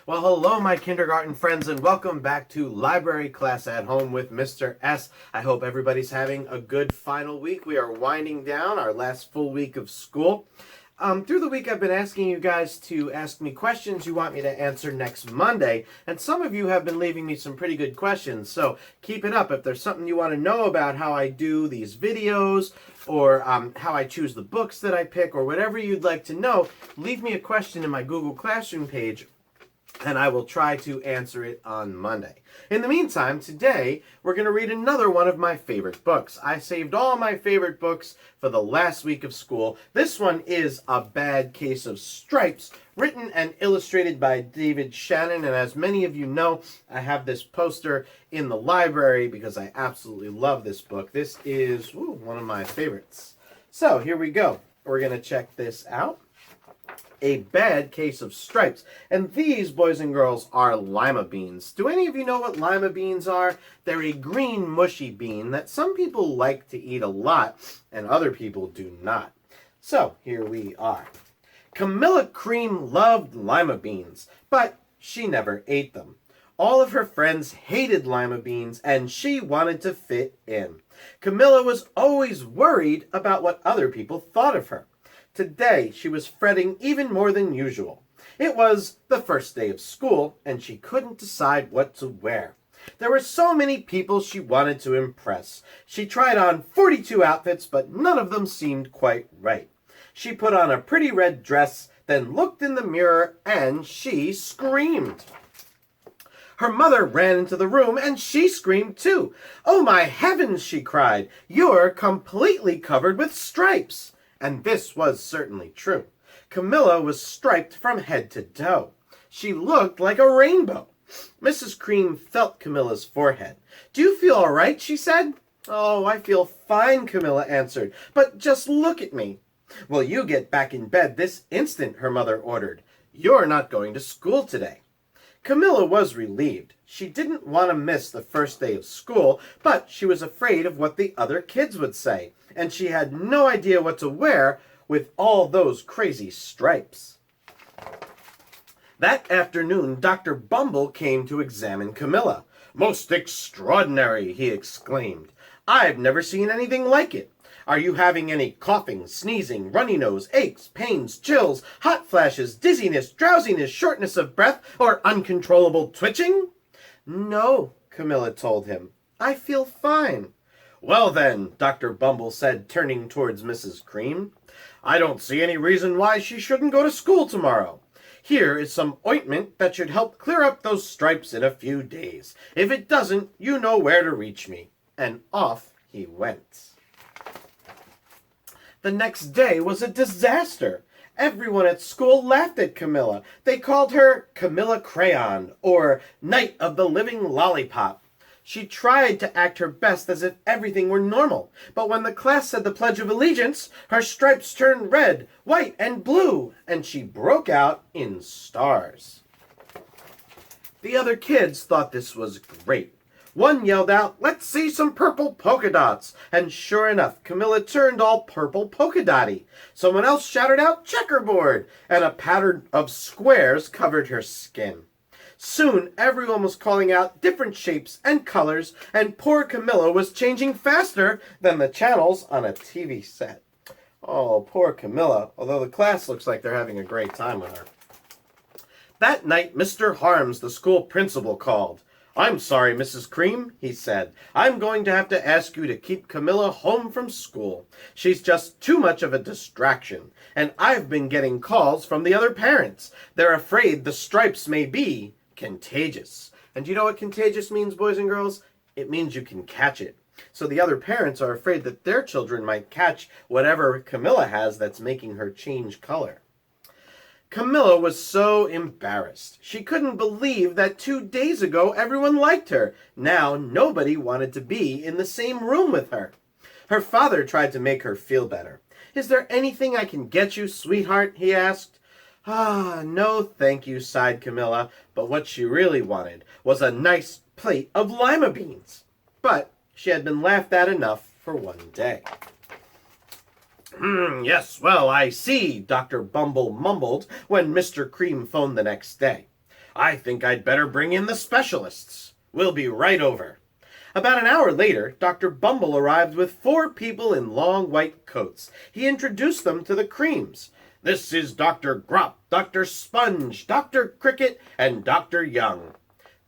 Well, hello, my kindergarten friends, and welcome back to Library Class at Home with Mr. S. I hope everybody's having a good final week. We are winding down our last full week of school. Through the week, I've been asking you guys to ask me questions you want me to answer next Monday, and some of you have been leaving me some pretty good questions, so keep it up. If there's something you want to know about how I do these videos, or how I choose the books that I pick, or whatever you'd like to know, leave me a question in my Google Classroom page, and I will try to answer it on Monday. In the meantime, today we're going to read another one of my favorite books. I saved all my favorite books for the last week of school. This one is A Bad Case of Stripes, written and illustrated by David Shannon. And as many of you know, I have this poster in the library because I absolutely love this book. This is one of my favorites. So here we go. We're going to check this out. A Bad Case of Stripes. And these, boys and girls, are lima beans. Do any of you know what lima beans are? They're a green, mushy bean that some people like to eat a lot, and other people do not. So, here we are. Camilla Cream loved lima beans, but she never ate them. All of her friends hated lima beans, and she wanted to fit in. Camilla was always worried about what other people thought of her. Today, she was fretting even more than usual. It was the first day of school, and she couldn't decide what to wear. There were so many people she wanted to impress. She tried on 42 outfits, but none of them seemed quite right. She put on a pretty red dress, then looked in the mirror, and she screamed. Her mother ran into the room, and she screamed too. "Oh my heavens," she cried, "you're completely covered with stripes." And this was certainly true. Camilla was striped from head to toe. She looked like a rainbow. Mrs. Cream felt Camilla's forehead. "Do you feel all right?" she said. "Oh, I feel fine," Camilla answered. "But just look at me." "Well, you get back in bed this instant," her mother ordered. "You're not going to school today." Camilla was relieved. She didn't want to miss the first day of school, but she was afraid of what the other kids would say, and she had no idea what to wear with all those crazy stripes. That afternoon, Dr. Bumble came to examine Camilla. "Most extraordinary," he exclaimed. "I've never seen anything like it. Are you having any coughing, sneezing, runny nose, aches, pains, chills, hot flashes, dizziness, drowsiness, shortness of breath, or uncontrollable twitching?" "No," Camilla told him. "I feel fine." "Well then," Dr. Bumble said, turning towards Mrs. Cream, "I don't see any reason why she shouldn't go to school tomorrow. Here is some ointment that should help clear up those stripes in a few days. If it doesn't, you know where to reach me." And off he went. The next day was a disaster. Everyone at school laughed at Camilla. They called her Camilla Crayon, or Night of the Living Lollipop. She tried to act her best as if everything were normal, but when the class said the Pledge of Allegiance, her stripes turned red, white, and blue, and she broke out in stars. The other kids thought this was great. One yelled out, "Let's see some purple polka dots." And sure enough, Camilla turned all purple polka dotty. Someone else shouted out, "Checkerboard," and a pattern of squares covered her skin. Soon, everyone was calling out different shapes and colors, and poor Camilla was changing faster than the channels on a TV set. Oh, poor Camilla, although the class looks like they're having a great time with her. That night, Mr. Harms, the school principal, called. "I'm sorry, Mrs. Cream," he said. "I'm going to have to ask you to keep Camilla home from school. She's just too much of a distraction. And I've been getting calls from the other parents. They're afraid the stripes may be contagious." And do you know what contagious means, boys and girls? It means you can catch it. So the other parents are afraid that their children might catch whatever Camilla has that's making her change color. Camilla was so embarrassed. She couldn't believe that 2 days ago everyone liked her. Now nobody wanted to be in the same room with her. Her father tried to make her feel better. "Is there anything I can get you, sweetheart?" he asked. "Ah, no, thank you," sighed Camilla, but what she really wanted was a nice plate of lima beans. But she had been laughed at enough for one day. Yes, well, I see," Dr. Bumble mumbled when Mr. Cream phoned the next day. I think I'd better bring in the specialists. We'll be right over." About an hour later, Dr. Bumble arrived with 4 people in long white coats. He introduced them to the Creams. "This is Dr. Grop, Dr. Sponge, Dr. Cricket, and Dr. Young."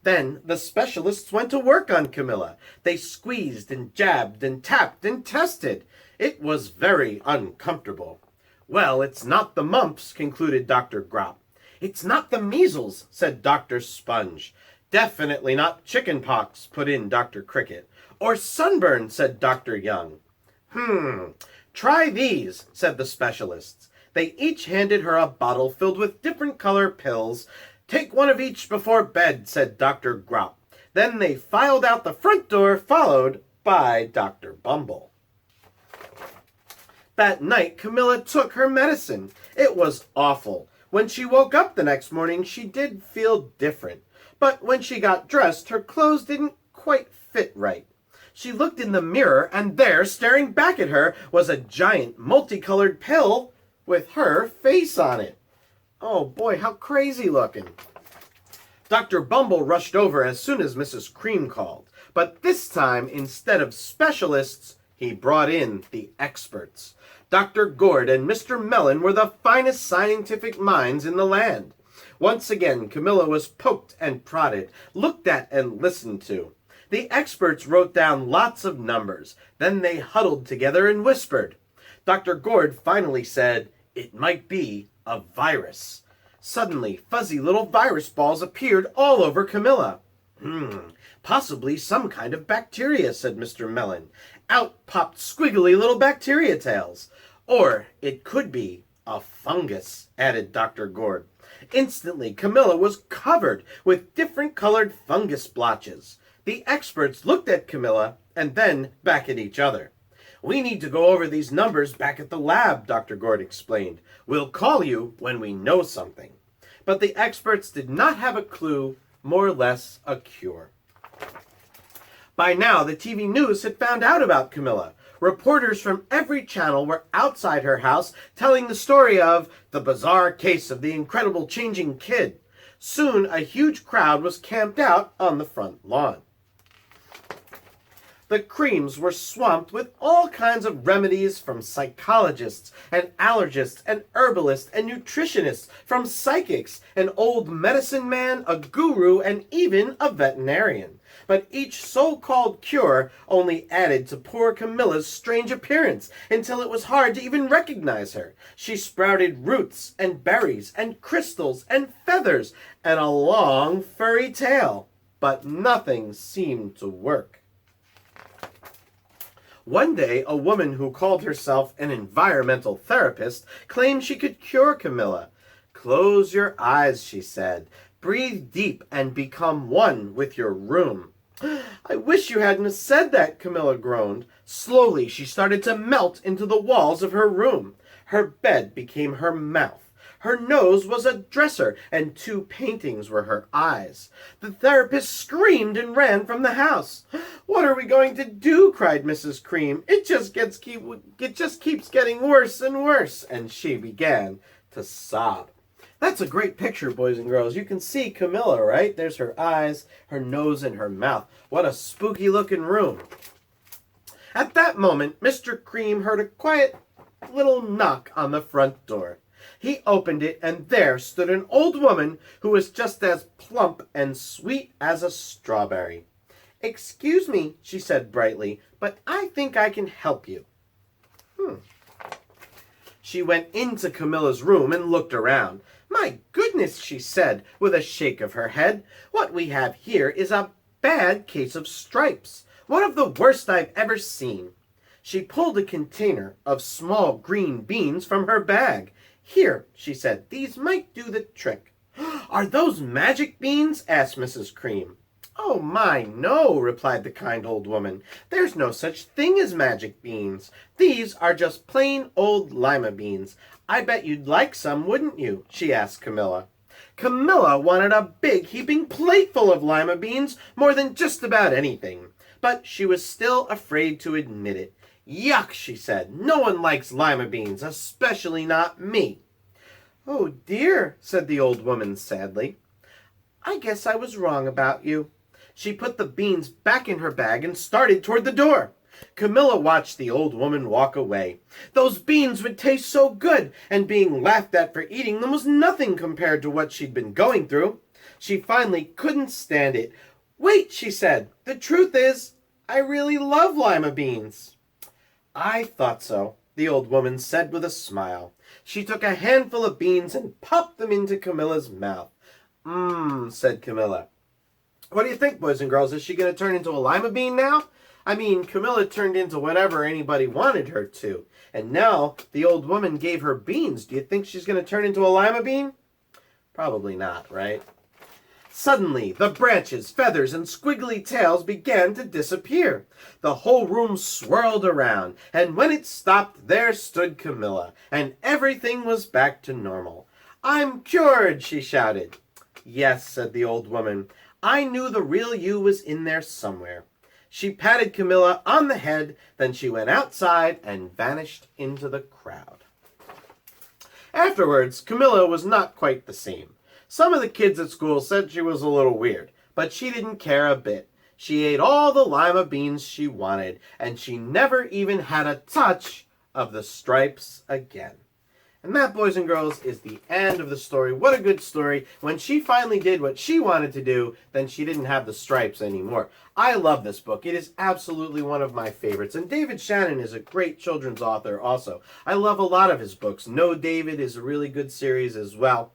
Then the specialists went to work on Camilla. They squeezed and jabbed and tapped and tested. It was very uncomfortable. "Well, it's not the mumps," concluded Dr. Grop. "It's not the measles," said Dr. Sponge. "Definitely not chicken pox," put in Dr. Cricket. "Or sunburn," said Dr. Young. Try these," said the specialists. They each handed her a bottle filled with different color pills. "Take one of each before bed," said Dr. Grop. Then they filed out the front door, followed by Dr. Bumble. That night, Camilla took her medicine. It was awful. When she woke up the next morning, she did feel different. But when she got dressed, her clothes didn't quite fit right. She looked in the mirror, and there, staring back at her, was a giant multicolored pill with her face on it. Oh boy, how crazy looking. Dr. Bumble rushed over as soon as Mrs. Cream called. But this time, instead of specialists, he brought in the experts. Dr. Gourd and Mr. Mellon were the finest scientific minds in the land. Once again, Camilla was poked and prodded, looked at and listened to. The experts wrote down lots of numbers. Then they huddled together and whispered. Dr. Gourd finally said, "It might be a virus." Suddenly, fuzzy little virus balls appeared all over Camilla. Possibly some kind of bacteria," said Mr. Mellon. Out popped squiggly little bacteria tails. "Or it could be a fungus," added Dr. Gourd. Instantly, Camilla was covered with different colored fungus blotches. The experts looked at Camilla and then back at each other. "We need to go over these numbers back at the lab," Dr. Gourd explained. "We'll call you when we know something." But the experts did not have a clue, more or less a cure. By now, the TV news had found out about Camilla. Reporters from every channel were outside her house telling the story of the bizarre case of the incredible changing kid. Soon, a huge crowd was camped out on the front lawn. The Creams were swamped with all kinds of remedies from psychologists and allergists and herbalists and nutritionists, from psychics, an old medicine man, a guru, and even a veterinarian. But each so-called cure only added to poor Camilla's strange appearance until it was hard to even recognize her. She sprouted roots and berries and crystals and feathers and a long furry tail, but nothing seemed to work. One day, a woman who called herself an environmental therapist claimed she could cure Camilla. "Close your eyes," she said. "Breathe deep and become one with your room." "I wish you hadn't said that," Camilla groaned. Slowly, she started to melt into the walls of her room. Her bed became her mouth. Her nose was a dresser, and 2 paintings were her eyes. The therapist screamed and ran from the house. "What are we going to do?" cried Mrs. Cream. It just keeps getting worse and worse." And she began to sob. That's a great picture, boys and girls. You can see Camilla, right? There's her eyes, her nose, and her mouth. What a spooky-looking room. At that moment, Mr. Cream heard a quiet little knock on the front door. He opened it, and there stood an old woman who was just as plump and sweet as a strawberry. "Excuse me," she said brightly, "but I think I can help you." She went into Camilla's room and looked around. "My goodness," she said, with a shake of her head. "What we have here is a bad case of stripes. One of the worst I've ever seen." She pulled a container of small green beans from her bag. "Here," she said, "these might do the trick." "Are those magic beans?" asked Mrs. Cream. "Oh my, no," replied the kind old woman. "There's no such thing as magic beans. These are just plain old lima beans. I bet you'd like some, wouldn't you?" she asked Camilla. Camilla wanted a big heaping plateful of lima beans more than just about anything, but she was still afraid to admit it. "Yuck," she said. "No one likes lima beans, especially not me." "Oh dear," said the old woman sadly. I guess I was wrong about you." She put the beans back in her bag and started toward the door. Camilla watched the old woman walk away. Those beans would taste so good, and being laughed at for eating them was nothing compared to what she'd been going through. She finally couldn't stand it. "Wait," she said. "The truth is, I really love lima beans." "I thought so," the old woman said with a smile. She took a handful of beans and popped them into Camilla's mouth. "Mmm," said Camilla. "What do you think, boys and girls? Is she going to turn into a lima bean now?" I mean, Camilla turned into whatever anybody wanted her to. And now the old woman gave her beans. Do you think she's going to turn into a lima bean? Probably not, right? Suddenly, the branches, feathers, and squiggly tails began to disappear. The whole room swirled around, and when it stopped, there stood Camilla, and everything was back to normal. "I'm cured!" she shouted. "Yes," said the old woman. "I knew the real you was in there somewhere." She patted Camilla on the head, then she went outside and vanished into the crowd. Afterwards, Camilla was not quite the same. Some of the kids at school said she was a little weird, but she didn't care a bit. She ate all the lima beans she wanted, and she never even had a touch of the stripes again. And that, boys and girls, is the end of the story. What a good story. When she finally did what she wanted to do, then she didn't have the stripes anymore. I love this book. It is absolutely one of my favorites. And David Shannon is a great children's author also. I love a lot of his books. No David is a really good series as well.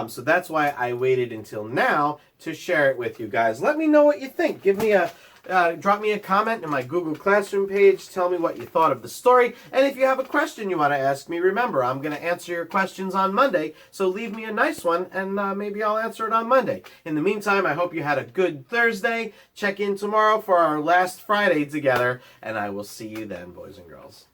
So that's why I waited until now to share it with you guys. Let me know what you think. Drop me a comment in my Google Classroom page. Tell me what you thought of the story. And if you have a question you want to ask me, remember, I'm going to answer your questions on Monday. So leave me a nice one, and maybe I'll answer it on Monday. In the meantime, I hope you had a good Thursday. Check in tomorrow for our last Friday together. And I will see you then, boys and girls.